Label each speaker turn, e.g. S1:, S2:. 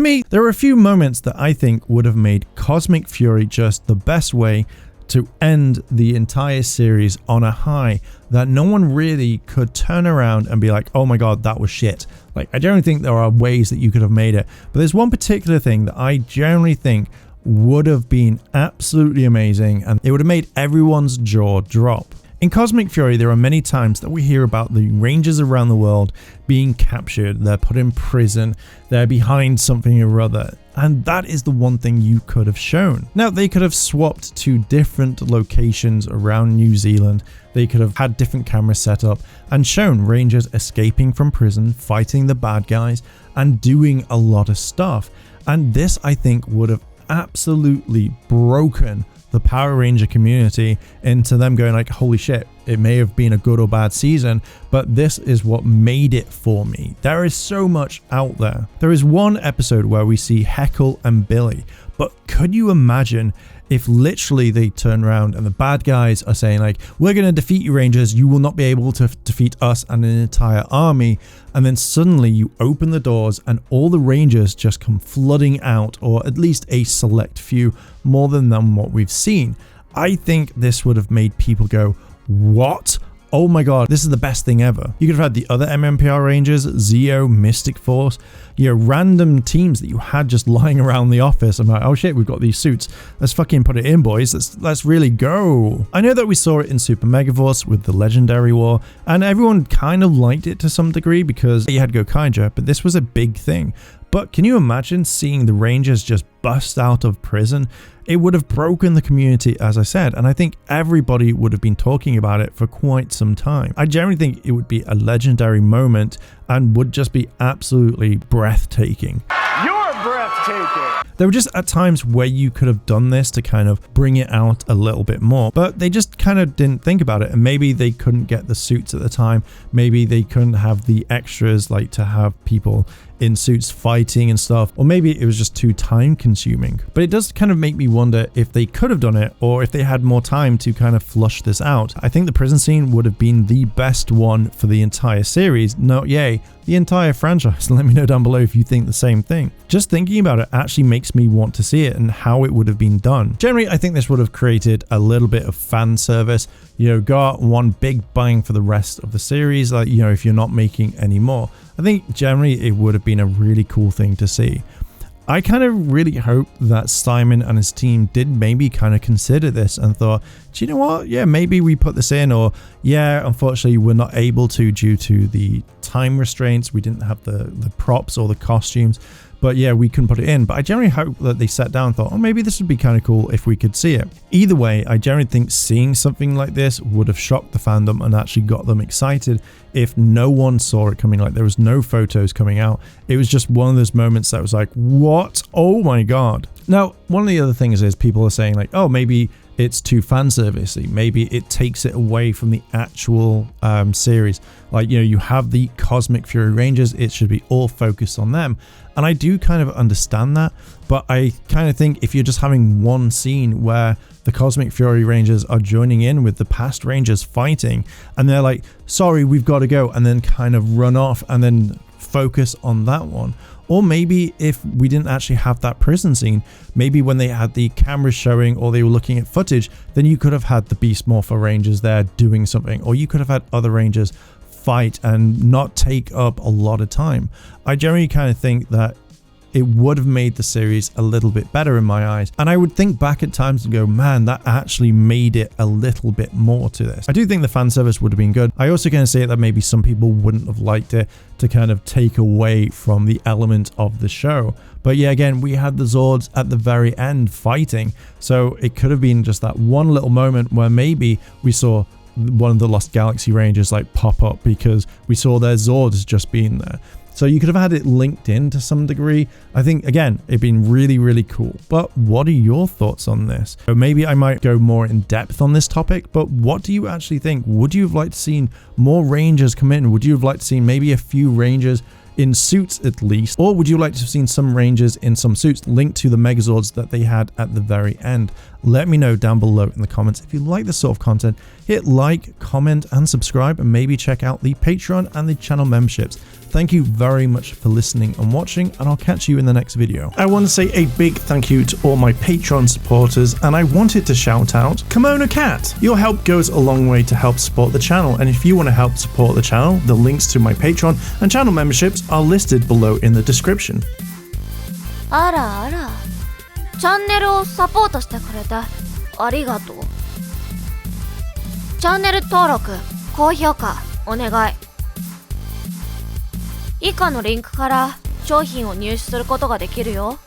S1: me, there are a few moments that I think would have made Cosmic Fury just the best way to end the entire series on a high that no one really could turn around and be like, oh my god, that was shit. Like, I generally think there are ways that you could have made it, but there's one particular thing that I generally think would have been absolutely amazing, and it would have made everyone's jaw drop. In Cosmic Fury, there are many times that we hear about the Rangers around the world being captured, they're put in prison, they're behind something or other, and that is the one thing you could have shown. Now, they could have swapped to different locations around New Zealand, they could have had different cameras set up and shown Rangers escaping from prison, fighting the bad guys, and doing a lot of stuff. And this, I think, would have absolutely broken the Power Ranger community into them going like, holy shit, it may have been a good or bad season, but this is what made it for me. There is so much out there. There is one episode where we see Heckle and Billy, but could you imagine if literally they turn around and the bad guys are saying like, we're going to defeat you Rangers, you will not be able to defeat us and an entire army, and then suddenly you open the doors and all the Rangers just come flooding out, or at least a select few, more than what we've seen. I think this would have made people go, what? Oh my god, this is the best thing ever. You could have had the other MMPR Rangers, Zeo, Mystic Force, you know, random teams that you had just lying around the office. I'm like, oh shit, we've got these suits. Let's fucking put it in, boys. Let's really go. I know that we saw it in Super Megaforce with the Legendary War, and everyone kind of liked it to some degree because you had Gokaiger, but this was a big thing. But can you imagine seeing the Rangers just bust out of prison? It would have broken the community, as I said, and I think everybody would have been talking about it for quite some time. I generally think it would be a legendary moment and would just be absolutely breathtaking.
S2: You're breathtaking!
S1: There were just at times where you could have done this to kind of bring it out a little bit more, but they just kind of didn't think about it, and maybe they couldn't get the suits at the time, maybe they couldn't have the extras like to have people in suits fighting and stuff, or maybe it was just too time consuming. But it does kind of make me wonder if they could have done it, or if they had more time to kind of flush this out. I think the prison scene would have been the best one for the entire series, not yay, the entire franchise. Let me know down below if you think the same thing. Just thinking about it actually makes me want to see it and how it would have been done. Generally, I think this would have created a little bit of fan service, you know, got one big bang for the rest of the series, like, you know, if you're not making any more. I think generally it would have been a really cool thing to see. I kind of really hope that Simon and his team did maybe kind of consider this and thought, do you know what? Yeah, maybe we put this in, or yeah, unfortunately we're not able to due to the time restraints. We didn't have the props or the costumes, but yeah, we couldn't put it in. But I generally hope that they sat down and thought, oh, maybe this would be kind of cool if we could see it. Either way, I generally think seeing something like this would have shocked the fandom and actually got them excited if no one saw it coming. Like, there was no photos coming out. It was just one of those moments that was like, what? Oh my god. Now, one of the other things is people are saying like, oh, maybe it's too fan servicey. Maybe it takes it away from the actual series. Like, you know, you have the Cosmic Fury Rangers, it should be all focused on them. And I do kind of understand that, but I kind of think if you're just having one scene where the Cosmic Fury Rangers are joining in with the past Rangers fighting, and they're like, sorry, we've got to go, and then kind of run off and then focus on that one. Or maybe if we didn't actually have that prison scene, maybe when they had the cameras showing or they were looking at footage, then you could have had the Beast Morpher Rangers there doing something, or you could have had other Rangers fight and not take up a lot of time. I generally kind of think that it would have made the series a little bit better in my eyes, and I would think back at times and go, man, that actually made it a little bit more to this. I do think the fan service would have been good. I also kind of say that maybe some people wouldn't have liked it to kind of take away from the element of the show. But yeah, again, we had the Zords at the very end fighting, so it could have been just that one little moment where maybe we saw one of the Lost Galaxy Rangers like pop up because we saw their Zords just being there. So you could have had it linked in to some degree. I think, again, it'd been really, really cool. But what are your thoughts on this? So maybe I might go more in depth on this topic, but what do you actually think? Would you have liked to seen more Rangers come in? Would you have liked to seen maybe a few Rangers in suits at least? Or would you like to have seen some Rangers in some suits linked to the Megazords that they had at the very end? let me know down below in the comments if you like this sort of content. Hit like, comment, and subscribe, and maybe check out the Patreon and the channel memberships. Thank you very much for listening and watching, and I'll catch you in the next video. I want to say a big thank you to all my Patreon supporters, and I wanted to shout out Kimona Cat. Your help goes a long way to help support the channel, and if you want to help support the channel, the links to my Patreon and channel memberships are listed below in the description.
S3: あらあら、チャンネルをサポートしてくれてありがとう。チャンネル登録、高評価お願い。以下のリンクから商品を入手することができるよ。